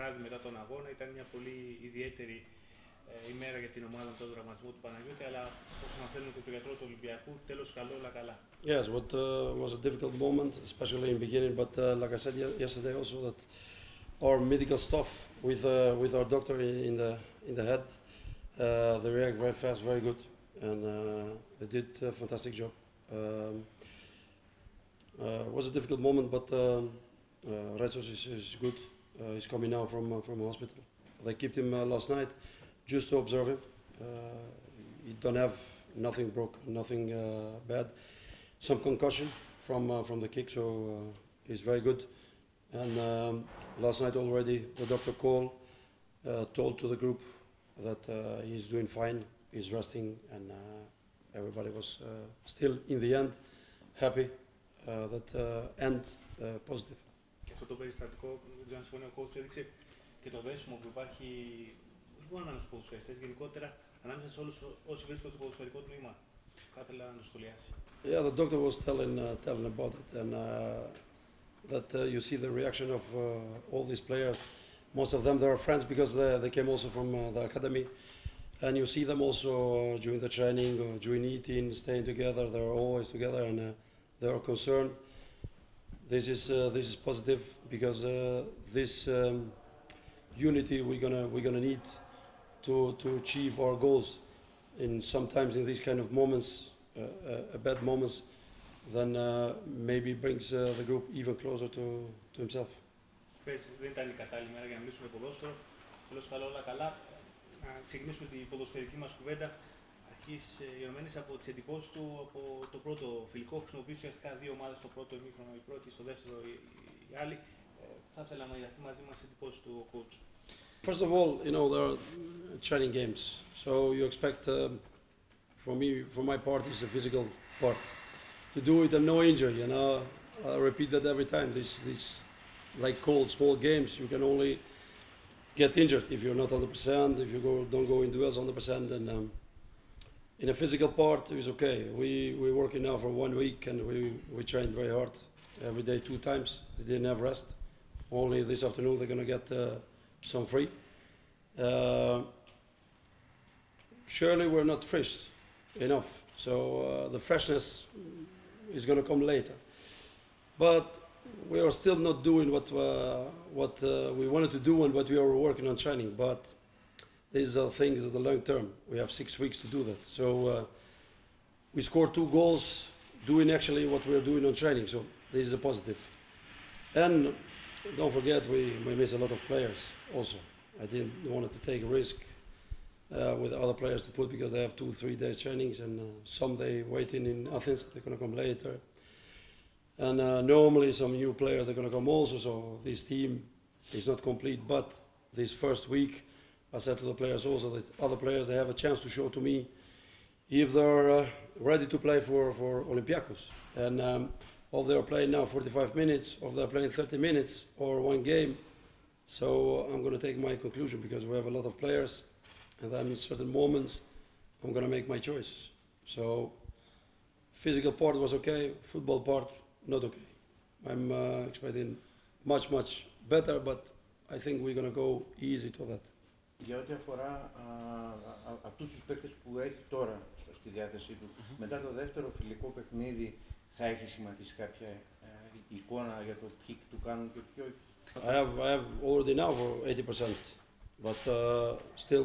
βράδυ μετά τον αγώνα. Ήταν μια πολύ ιδιαίτερη ημέρα για την ομάδα με τον τραυματισμό του Παναγιώτη, αλλά όπως αναφέρουν και το γιατρό του Ολυμπιακού, τέλος καλό, όλα καλά. Yes, what was a difficult moment, especially in the beginning, but like I said yesterday also, that our medical staff with our doctor in the head, they react very fast, very good, and they did a fantastic job. It was a difficult moment, but Rezos is good. He's coming now from hospital. They kept him last night just to observe him. He don't have nothing broke, nothing bad. Some concussion from the kick, so he's very good. And last night already the doctor told to the group that he's doing fine, he's resting, and everybody was still in the end happy that end positive. Και αυτό το περιστατικό, δεν ξέρω αν συμφωνεί ο coach, έδειξε και το δέσιμο που υπάρχει, όχι μόνο ανάμεσα στους ποδοσφαιριστές, γενικότερα ανάμεσα σε όλους όσοι βρίσκονται στο ποδοσφαιρικό τμήμα. Θα ήθελα να το σχολιάσει. Yeah, the doctor was telling about it, and that you see the reaction of all these players. Most of them, they are friends because they came also from the academy, and you see them also during the training or during eating, staying together. They are always together, and they are concerned. This is positive because this unity we're gonna need to achieve our goals. Sometimes in these kind of moments, bad moments, then maybe brings the group even closer to himself. Δεν ήταν η κατάλληλη μέρα για να μιλήσουμε ποδόσφαιρο. Τέλος καλό, όλα καλά. Να ξεκινήσουμε την ποδοσφαιρική μας κουβέντα. Αρχής γενομένης από τις εντυπώσεις του από το πρώτο φιλικό. Χρησιμοποιήσει ουσιαστικά δύο ομάδες στο πρώτο ημίχρονο, η πρώτη, στο δεύτερο η άλλη. Θα ήθελα να μοιραστεί μαζί μας τις εντυπώσεις του coach. First of all, you know, there are training games, so you expect, for my part, is the physical part, to do it and no injury. You know, I repeat that every time. These like cold, small games, you can only get injured if you're not 100%. If you don't go in duels 100%, and in a physical part, it's okay. We're working now for 1 week, and we trained very hard every day, 2 times. They didn't have rest. Only this afternoon they're gonna get some free. Surely we're not fresh enough, so the freshness is going to come later. But we are still not doing what we wanted to do and what we are working on training. But these are things of the long term. We have 6 weeks to do that. So we scored 2 goals doing actually what we are doing on training. So this is a positive. And don't forget, we miss a lot of players also. I didn't want to take a risk with other players to put because they have 2-3 days trainings, and some they waiting in Athens, they're going to come later. And normally some new players are going to come also, so this team is not complete. But this first week, I said to the players also that other players, they have a chance to show to me if they're ready to play for Olympiacos. And or they're playing now 45 minutes, or they're playing 30 minutes, or 1 game. So I'm going to take my conclusion because we have a lot of players, and then in certain moments I'm going to make my choice. So physical part was okay, football part not okay. I'm expecting much better, but I think we're going to go easy to that. Για ό,τι αφορά αυτούς τους παίκτες που έχει τώρα στη διάθεσή του, μετά το δεύτερο φιλικό παιχνίδι θα έχει σχηματίσει κάποια εικόνα για το ποιοι του κάνουν και ποιοι όχι? I have already now for 80%, but still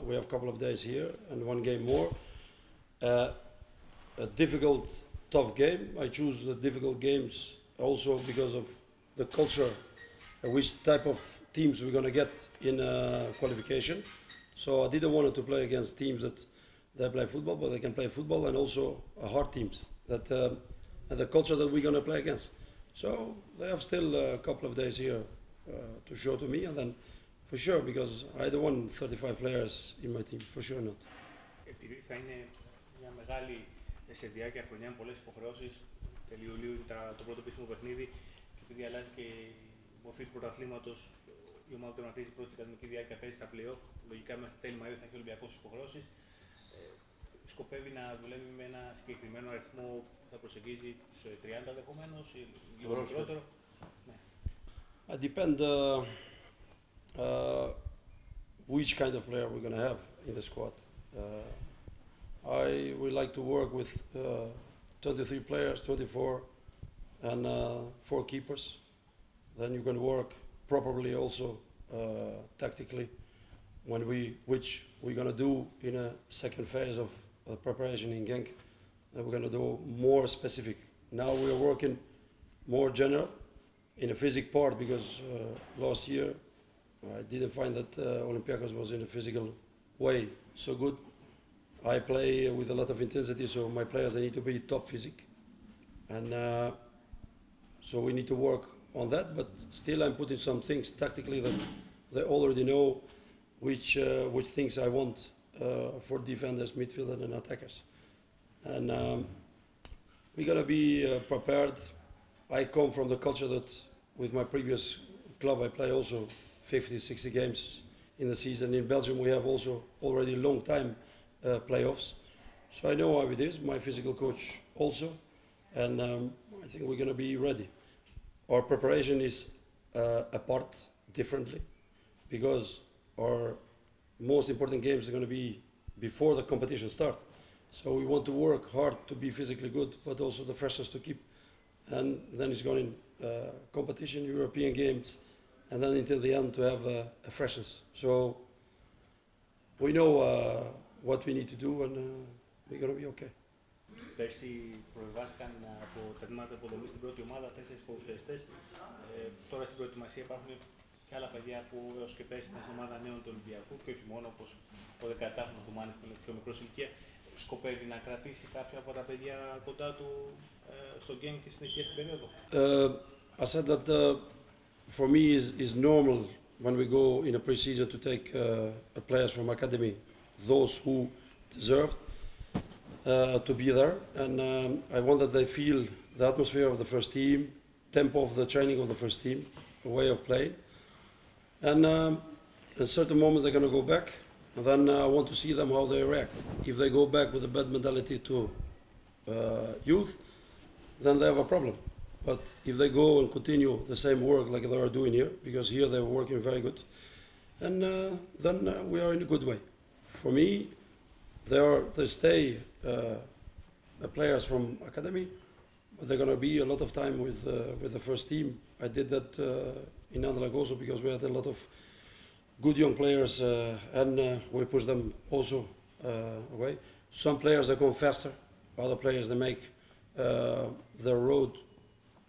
we have a couple of days here and 1 game more. A difficult, tough game. I choose the difficult games also because of the culture, which type of teams we're going to get in qualification. So I didn't want to play against teams that they play football, but they can play football, and also hard teams that and the culture that we're going to play against. So they have still a couple of days here to show to me, and then for sure, because I don't want 35 players in my team, for sure not. Επειδή θα είναι μια μεγάλη σε διάρκεια χρονιά με πολλές υποχρεώσεις, τελείο Ιουλίου το πρώτο επίσημο παιχνίδι, και επειδή αλλάζει και η μορφή του πρωταθλήματος, η ομάδα τερματίζει πρώτη ακαδημική διάρκεια πέρυσι στα play-off. Λογικά μέχρι τέλη Μαΐου θα έχει ο Ολυμπιακός υποχρεώσεις. Σκοπεύει να δουλεύει με ένα συγκεκριμένο αριθμό που θα προσεγγίζει τους 30 ενδεχομένως ή λίγο μικρότερο. It depends which kind of player we're going to have in the squad. I would like to work with 23 players, 24, and 4 keepers. Then you can work properly also tactically which we're going to do in a second phase of preparation in Genk. We're going to do more specific. Now we are working more general in a physical part because last year I didn't find that Olympiacos was in a physical way so good. I play with a lot of intensity, so my players, they need to be top physique. And so we need to work on that, but still I'm putting some things tactically that they already know which things I want for defenders, midfielders and attackers. And we're going to be prepared. I come from the culture that with my previous club I play also 50, 60 games in the season. In Belgium we have also already long time playoffs. So I know how it is, my physical coach also, and I think we're going to be ready. Our preparation is apart differently because our most important games are going to be before the competition start. So we want to work hard to be physically good, but also the freshness to keep. And then it's going competition, European games, and then until the end to have a freshness. So we know what we need to do, and we're going to be okay. Πέρσι προβιβάστηκαν από τα τμήματα υποδομής στην πρώτη ομάδα 4 ποδοσφαιριστές. Τώρα στην προετοιμασία υπάρχουν και άλλα παιδιά που έως και πέρσι ήταν στην ομάδα νέων του Ολυμπιακού και όχι μόνο, όπως ο 18χρονος του Μάνης που είναι πιο μικρός ηλικία. Σκοπεύει να κρατήσει κάποια από τα παιδιά κοντά του στο Genk και συνεχεία στην περίοδο. I said that for me is normal when we go in a pre-season to take players from academy, those who deserved to be there, and I want that they feel the atmosphere of the first team, tempo of the training of the first team, the way of playing, and at a certain moment they're going to go back, and then I want to see them how they react. If they go back with a bad mentality to youth, then they have a problem. But if they go and continue the same work like they are doing here, because here they're working very good, and then we are in a good way. For me, they stay players from academy, but they're going to be a lot of time with the first team. I did that in Anderlecht also because we had a lot of good young players and we push them also away. Some players they come faster, other players they make their road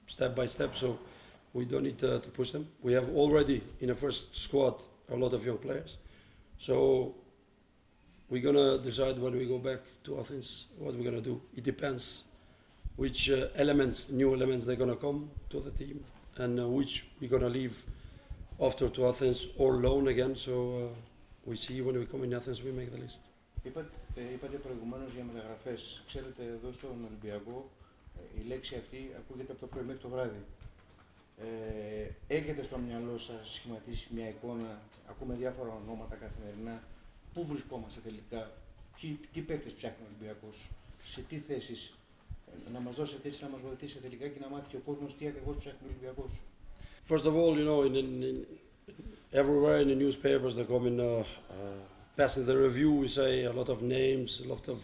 step by step, so we don't need to push them. We have already in the first squad a lot of young players, so we're going to decide when we go back to Athens what we're going to do. It depends which new elements they're going to come to the team and which we're going to leave after to Athens or loan again. So we see when we come in Athens, we make the list. Είπατε προηγουμένως για μεταγραφές. Ξέρετε, εδώ στον Ολυμπιακό η λέξη αυτή ακούγεται από το πρωί μέχρι το βράδυ. Έχετε στο μυαλό σας σχηματίσει μια εικόνα, ακούμε διάφορα ονόματα καθημερινά. Πού βρισκόμαστε τελικά, τι παίκτες ψάχνει ο Ολυμπιακός, σε τι θέσεις, να μας δώσετε έτσι, να μας βοηθήσετε τελικά και να μάθει και ο κόσμος τι ακριβώς ψάχνει ο Ολυμπιακός. First of all, you know, everywhere in the newspapers they come in, passing the review, we say a lot of names, a lot of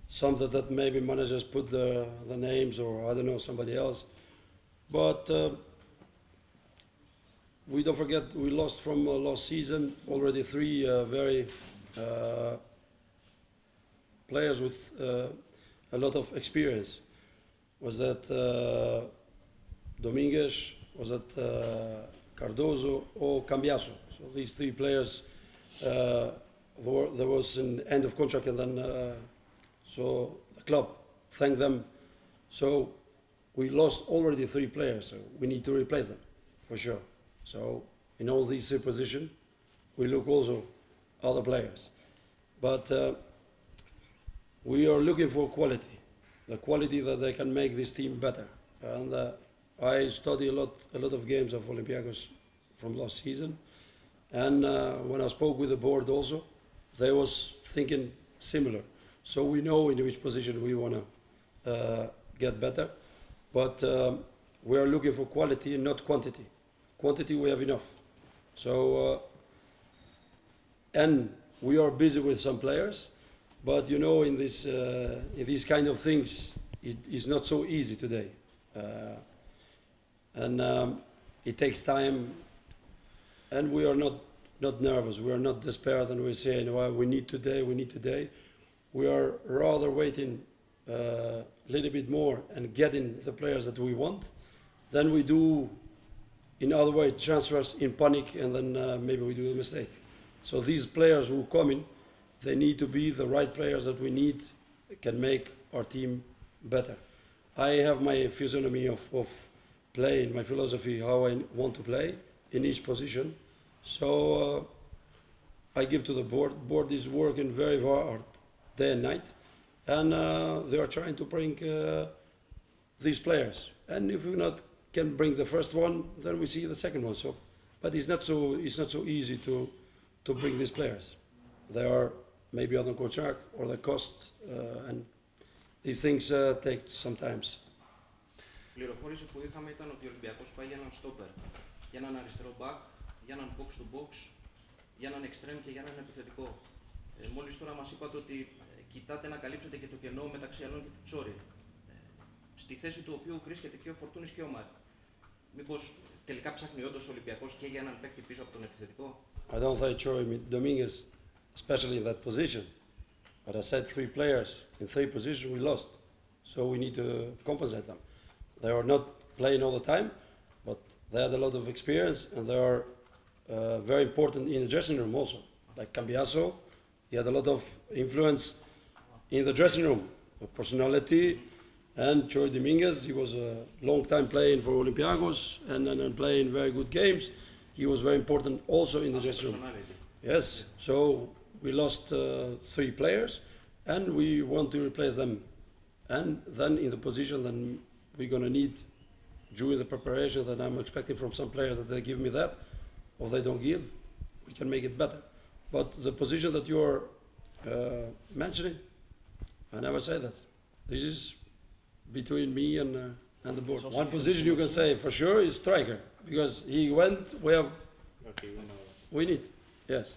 something that maybe managers put the names or I don't know, somebody else. But we don't forget we lost from last season already 3 very players with a lot of experience. Was that Dominguez, was that Cardozo or Cambiaso? So these 3 players, there was an end of contract and then so the club thanked them. So we lost already 3 players, so we need to replace them for sure. So in all these positions, we look also other players. But we are looking for quality, the quality that they can make this team better. And I study a lot of games of Olympiacos from last season. And when I spoke with the board also, they was thinking similar. So we know in which position we want to get better. But we are looking for quality and not quantity. Quantity we have enough. So, and we are busy with some players, but you know, in these kind of things, it is not so easy today. And it takes time, and we are not nervous, we are not desperate, and we say, well, we need today. We are rather waiting a little bit more and getting the players that we want. Then we do, in other way, transfers in panic, and then maybe we do a mistake. So these players who come in, they need to be the right players that we need, can make our team better. I have my physiognomy of playing, my philosophy, how I want to play in each position. So I give to the board. Board is working very hard, day and night, and they are trying to bring these players. And if we can bring the first one, then we see the second one. So, but it's not so easy to bring these players. They are maybe on the contract or the cost, and these things take some time. Η πληροφόρηση που είχαμε ήταν ότι ο Ολυμπιακός πάει για έναν στόπερ, για έναν αριστερό back, για έναν box to box, για έναν extreme και για έναν επιθετικό. Μόλις τώρα μας είπατε ότι κοιτάτε να καλύψετε και το κενό μεταξύ Αλλών και του Τσόρι, στη θέση του οποίου βρίσκεται και ο Φορτούνης και ο Μάρ. Μήπως τελικά ψάχνει όντως ο Ολυμπιακός και για έναν παίκτη πίσω από τον επιθετικό? I don't say Troy Dominguez, especially in that position. But I said 3 players in 3 positions we lost, so we need to compensate them. They are not playing all the time, but they had a lot of experience, and they are very important in the dressing room also. Like Cambiaso, he had a lot of influence in the dressing room, personality. And Troy Dominguez, he was a long time playing for Olympiacos and playing very good games. He was very important also in the dressing room. Yes, so we lost 3 players, and we want to replace them. And then in the position, then we're going to need, during the preparation that I'm expecting from some players, that they give me that, or they don't give, we can make it better. But the position that you're mentioning, I never say that. This is between me and the board. One position you can say for sure is striker, because he went, we need, yes.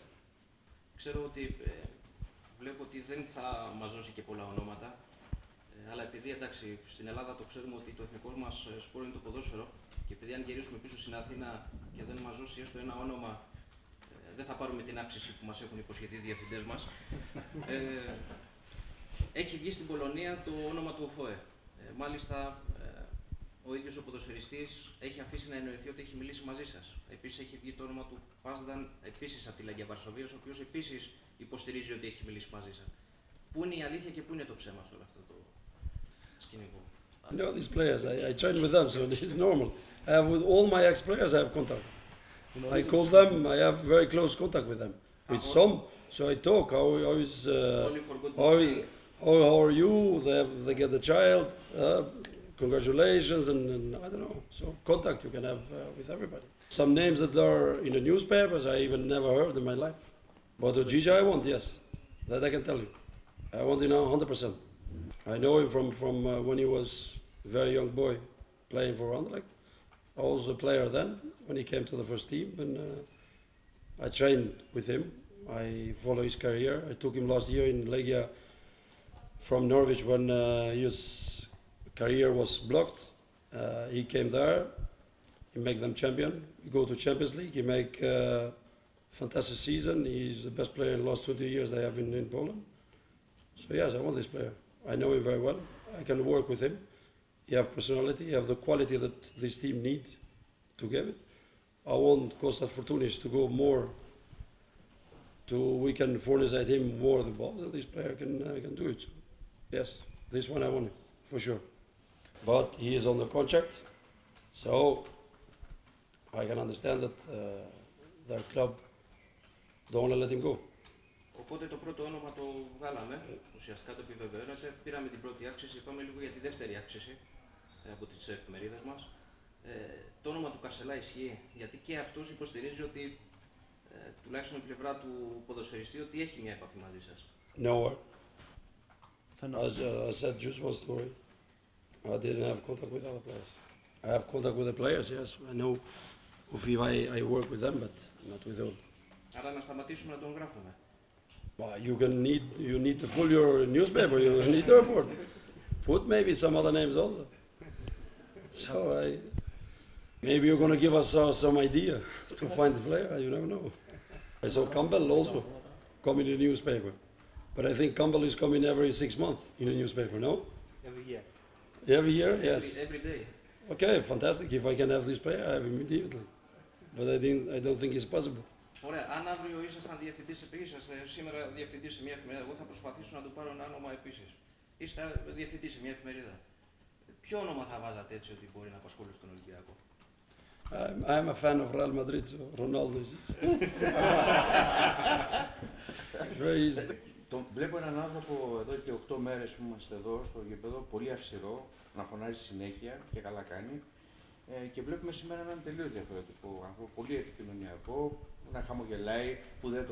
Ξέρω ότι βλέπω ότι δεν θα μας δώσει και πολλά ονόματα, αλλά επειδή εντάξει στην Ελλάδα το ξέρουμε ότι το εθνικό μας σπόρο είναι το ποδόσφαιρο, και επειδή αν γυρίσουμε πίσω στην Αθήνα και δεν μας δώσει έστω ένα όνομα, δεν θα πάρουμε την αύξηση που μας έχουν υποσχεθεί οι διευθυντές μας. Έχει βγει στην Πολωνία το όνομα του ΟΦΟΕ. Μάλιστα, ο ίδιος ο ποδοσφαιριστής έχει αφήσει να εννοηθεί ότι έχει μιλήσει μαζί σας. Επίσης έχει βγει το όνομα του Πάσδαν, επίσης από τη Λέγκια Βαρσοβίας, ο οποίος επίσης υποστηρίζει ότι έχει μιλήσει μαζί σας. Πού είναι η αλήθεια και πού είναι το ψέμα σε όλο αυτό το σκηνικό? I know these players. I train with them, so this is normal. I have with all my ex-players, I have contact. I call them. I have very close contact with them. With some, so I talk. How are you? They get the child. Congratulations, and I don't know. So contact you can have with everybody. Some names that are in the newspapers I even never heard in my life. But the Gigi I want, yes, that I can tell you. I want him now 100%. I know him from when he was a very young boy playing for Anderlecht. I was a player then when he came to the first team, and I trained with him. I follow his career. I took him last year in Legia from Norwich when his career was blocked. He came there. He make them champion. We go to Champions League. He make fantastic season. He's the best player in the last 20 years they have in Poland. So yes, I want this player. I know him very well. I can work with him. He have personality. He have the quality that this team needs to give it. I want Kostas Fortounis to go more. We can furnish him more the balls, and this player can do it. So, yes, this one I want him for sure. But he is on the contract, so I can understand that their club don't want to let him go. Οπότε το πρώτο όνομα το βγάλαμε, ουσιαστικά το επιβεβαιώνεται. Πήραμε την πρώτη αύξηση, πάμε λίγο για τη δεύτερη αύξηση από τις εφημερίδες μας. Το όνομα του Κασελά ισχύει, γιατί και αυτός υποστηρίζει ότι, τουλάχιστον η πλευρά του ποδοσφαιριστή, ότι έχει μια επαφή μαζί σας. No, as I said, just one story. I didn't have contact with other players. I have contact with the players, yes. I know if I work with them, but not with all. Άρα να σταματήσουμε να τον γράφουμε. Well, you need to fill your newspaper, you need to report. Put maybe some other names also. So maybe you're going to give us some idea to find the player, you never know. I saw Campbell also come in the newspaper. But I think Campbell is coming every 6 months in a newspaper, no? Every year. Every year, yes. Every day. Okay, fantastic. If I can have this player, I have him immediately. But I don't think it's possible. Ωραία, αν αύριο ήσασταν διευθυντής, είσαστε σήμερα διευθυντής σε μια εφημερίδα, εγώ θα προσπαθήσω να του πάρω ένα όνομα επίσης. Είστε διευθυντής σε μια εφημερίδα. Ποιο όνομα θα βάζατε έτσι ότι μπορεί να απασχολήσει τον Ολυμπιακό? I'm a fan of Real Madrid, so Ronaldo is very easy. Βλέπω έναν άνθρωπο εδώ και 8 μέρες που είμαστε εδώ στο γήπεδο, πολύ αυστηρό, να φωνάζει συνέχεια και καλά κάνει. Και βλέπουμε σήμερα έναν τελείως διαφορετικό άνθρωπο, πολύ επικοινωνιακό, να χαμογελάει, που δεν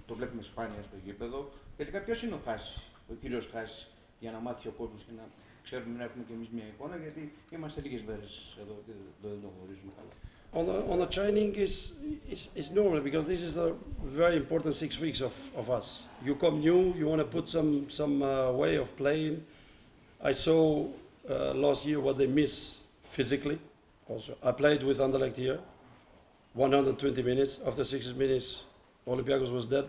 το βλέπουμε σπάνια στο γήπεδο. Γιατί ποιος είναι ο Χάσι, ο κύριος Χάσι, για να μάθει ο κόσμος και να ξέρουμε να έχουμε και εμείς μια εικόνα, γιατί είμαστε λίγες μέρες εδώ και δεν το γνωρίζουμε καλά. On the training is normal because this is a very important 6 weeks of us. You come new, you want to put some way of playing. I saw last year what they miss physically. Also, I played with Anderlecht here, 120 minutes. After 6 minutes, Olympiacos was dead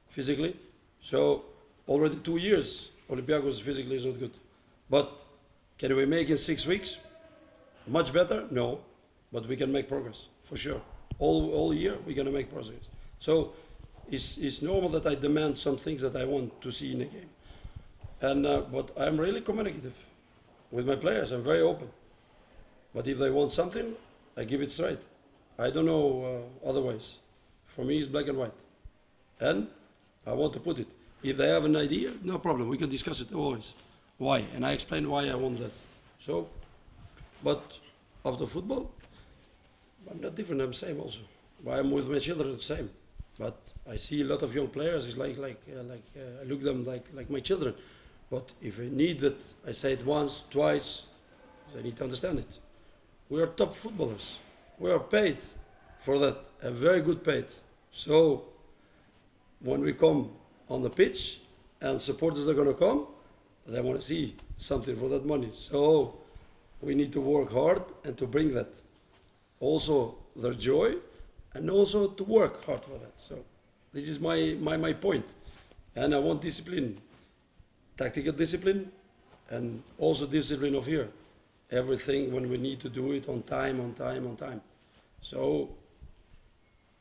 physically. So already 2 years, Olympiacos physically is not good. But can we make in 6 weeks? Much better? No. But we can make progress, for sure. All year, we're going to make progress. So it's normal that I demand some things that I want to see in a game. But I'm really communicative with my players. I'm very open. But if they want something, I give it straight. I don't know otherwise. For me, it's black and white. And I want to put it. If they have an idea, no problem. We can discuss it always. Why? And I explain why I want that. So, but after football, I'm not different, I'm same also. I'm with my children the same. But I see a lot of young players, it's like I look at them like my children. But if I need that, I say it once, twice, they need to understand it. We are top footballers. We are paid for that, and very good paid. So when we come on the pitch and supporters are going to come, they want to see something for that money. So we need to work hard and to bring that. Also their joy, and also to work hard for that. So this is my point. And I want discipline, tactical discipline, and also discipline of here. Everything when we need to do it on time. So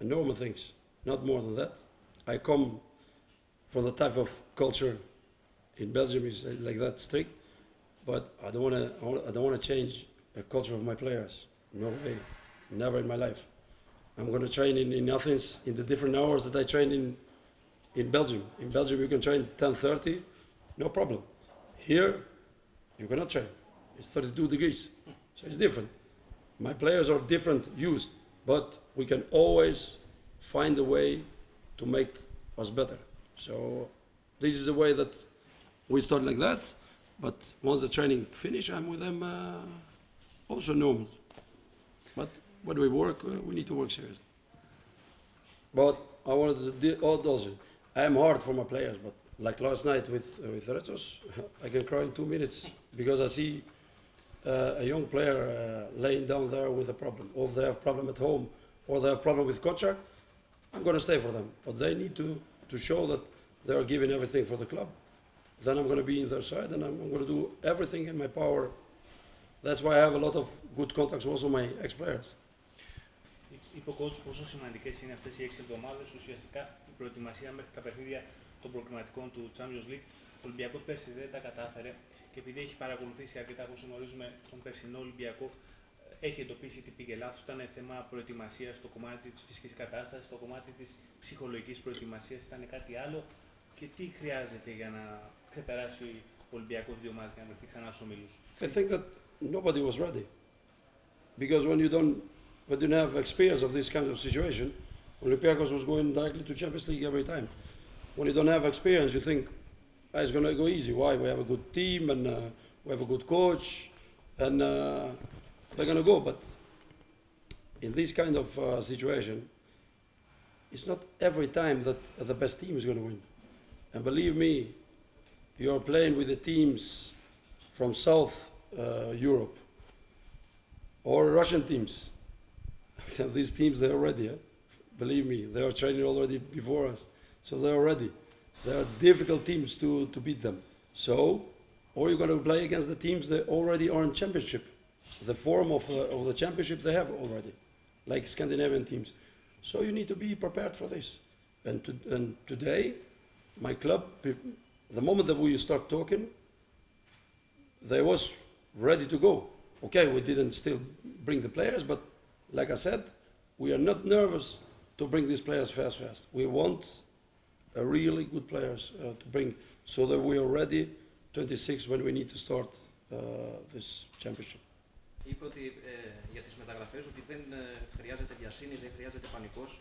normal things, not more than that. I come from the type of culture in Belgium is like that strict, but I don't want to change the culture of my players. No way. Never in my life. I'm going to train in Athens in the different hours that I train in Belgium. In Belgium you can train 10:30, no problem. Here you cannot train. It's 32 degrees, so it's different. My players are different used, but we can always find a way to make us better. So this is the way that we start like that, but once the training finish, I'm with them also normal. But when we work, we need to work seriously. But I wanted to also, I am hard for my players, but like last night with Retos, I can cry in 2 minutes because I see a young player laying down there with a problem, or if they have a problem at home, or they have a problem with contract, I'm going to stay for them. But they need to show that they are giving everything for the club. Then I'm going to be in their side, and I'm going to do everything in my power. That's why I have a lot of good contacts also with my ex-players. Είπε ο coach πόσο σημαντικές είναι αυτές οι 6 εβδομάδες, ουσιαστικά η προετοιμασία μέχρι τα παιχνίδια των προκριματικών του Champions League. Ο Ολυμπιακός πέρσι δεν τα κατάφερε και επειδή έχει παρακολουθήσει αρκετά όπως γνωρίζουμε τον περσινό Ολυμπιακό, έχει εντοπίσει τι πήγε λάθος. Ήταν θέμα προετοιμασίας στο κομμάτι της φυσικής κατάστασης, στο κομμάτι της ψυχολογικής προετοιμασίας, ήταν κάτι άλλο και τι χρειάζεται για να ξεπεράσει ο Ολυμπιακός 2 μάτς για να βρεθεί ξανά στους ομίλους. I think that nobody was ready because when you don't have experience of this kind of situation, Olympiacos was going directly to Champions League every time. When you don't have experience, you think it's going to go easy. Why? We have a good team and we have a good coach, and they're going to go. But in this kind of situation, it's not every time that the best team is going to win. And believe me, you're playing with the teams from South Europe or Russian teams. These teams, they're ready. Believe me, they are training already before us. So they're ready. They are difficult teams to beat them. So, or you're going to play against the teams that already are in championship. The form of the championship they have already, like Scandinavian teams. So you need to be prepared for this. And today, my club, the moment that we start talking, they was ready to go. Okay, we didn't still bring the players, but like I said, we are not nervous to bring these players fast. We want a really good players to bring so that we are ready 26 when we need to start this championship. Είπε ότι για τις μεταγραφές ότι δεν χρειάζεται βιασύνη, δεν χρειάζεται πανικός.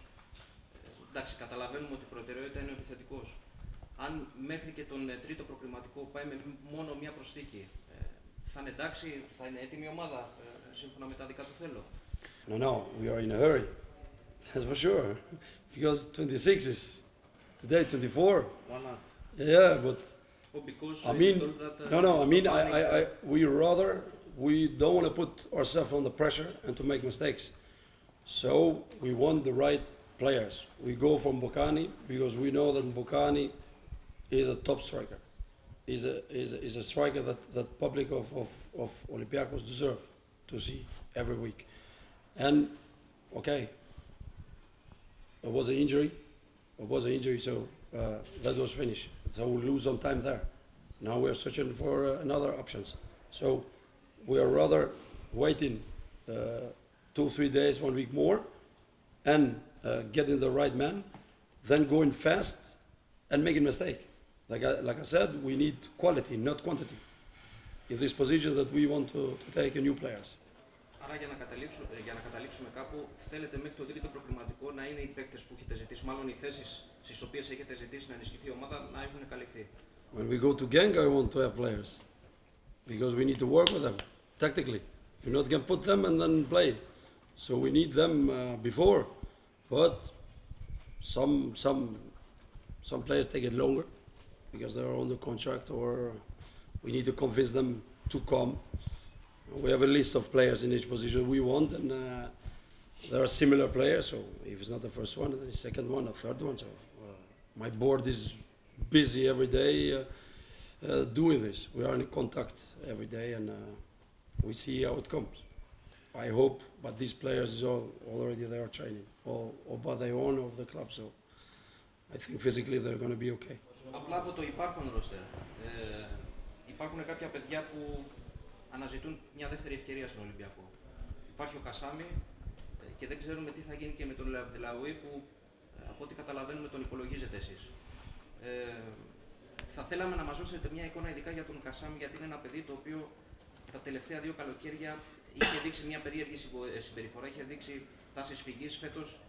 Εντάξει, καταλαβαίνουμε ότι η προτεραιότητα είναι ο επιθετικός. Αν μέχρι και τον τρίτο προκριματικό πάει με μόνο μία προσθήκη, θα είναι εντάξει, θα είναι έτοιμη η ομάδα σύμφωνα με τα δικά του θέλω. No, we are in a hurry. That's for sure. Because 26 is today 24. 1 month. Yeah, but Oh, because I mean, that, I mean, we don't want to put ourselves under pressure and to make mistakes. So we want the right players. We go from Bocani because we know that Bocani is a top striker. Is a striker that public of Olympiacos deserve to see every week. And okay, it was an injury. So that was finished. So we lose some time there. Now we are searching for another options. So we are rather waiting 2-3 days, 1 week more, and getting the right man, then going fast and making mistake. Like I said, we need quality, not quantity. In this position that we want to take new players. Άρα για να καταλήξουμε κάπου, θέλετε μέχρι το τρίτο προκριματικό να είναι οι παίκτες που έχετε ζητήσει, μάλλον οι θέσεις στις οποίες έχετε ζητήσει να ενισχυθεί η ομάδα, να έχουν καλυφθεί. When we go to gang, I want to have players. Because we need to work with them, tactically. You're not going to put them and then play. So we need them before. But some players take it longer because they are under contract or we need to convince them to come. We have a list of players in each position we want, and there are similar players. So if it's not the first one, then the second one, or third one. So my board is busy every day doing this. We are in contact every day, and we see how it comes. I hope, but these players is already they are training, or by their own of the club. So I think physically they're going to be okay. Απλά από το υπάρχον ρόστερ, υπάρχουν κάποια παιδιά που αναζητούν μια δεύτερη ευκαιρία στον Ολυμπιακό. Υπάρχει ο Κασάμι και δεν ξέρουμε τι θα γίνει και με τον Λαουή που από ό,τι καταλαβαίνουμε τον υπολογίζετε εσείς. Θα θέλαμε να μας δώσετε μια εικόνα ειδικά για τον Κασάμι, γιατί είναι ένα παιδί το οποίο τα τελευταία 2 καλοκαίρια είχε δείξει μια περίεργη συμπεριφορά, είχε δείξει τάσεις φυγής. Φέτος,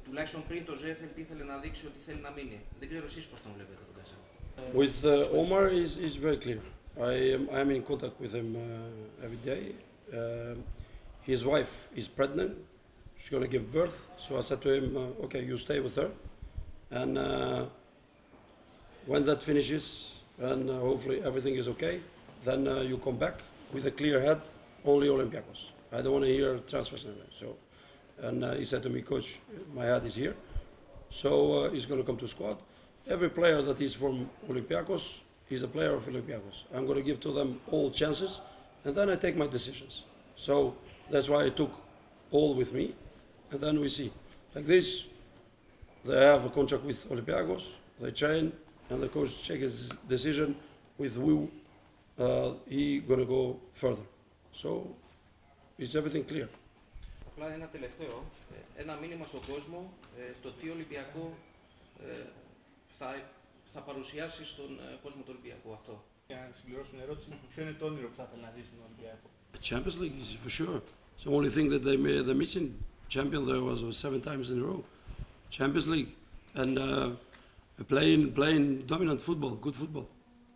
τουλάχιστον πριν το Ζέεφελντ, ήθελε να δείξει ότι θέλει να μείνει. Δεν ξέρω εσείς πώς τον βλέπετε τον Κασάμι. With Omar is very clear. I am in contact with him every day. His wife is pregnant. She's going to give birth. So I said to him, okay, you stay with her. And when that finishes, and hopefully everything is okay, then you come back with a clear head, only Olympiacos. I don't want to hear transfers anywhere. So, and he said to me, coach, my head is here. So he's going to come to squad. Every player that is from Olympiacos, he's a player of Olympiacos. I'm going to give to them all chances, and then I take my decisions. So that's why I took all with me, and then we see. Like this, they have a contract with Olympiacos, they train, and the coach takes his decision with who he going to go further. So it's everything clear. Απλά ένα τελευταίο, ένα μήνυμα στον κόσμο, στο τι Ολυμπιακό θα παρουσιάσει στον κόσμο του Ολυμπιακού αυτό. Για να συμπληρώσω την ερώτηση, ποιο είναι το όνειρο που θα ήθελε να ζήσει τον Ολυμπιακό? Champions League is for sure. It's the only thing that they're missing. Champion there was 7 times in a row. Champions League and playing dominant football, good football.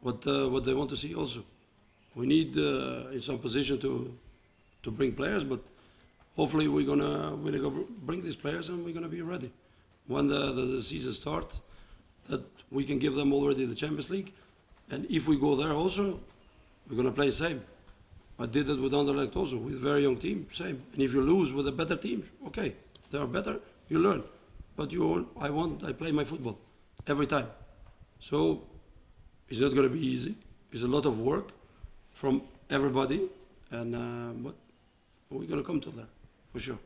What they want to see also. We need in some position to bring players, but hopefully we're gonna bring these players and we're gonna be ready. when the season starts, that we can give them already the Champions League. And if we go there also, we're going to play the same. I did it with Anderlecht also, with very young team, same. And if you lose with the better teams, okay, they are better, you learn. But I play my football every time. So it's not going to be easy. It's a lot of work from everybody, and but we're going to come to that, for sure.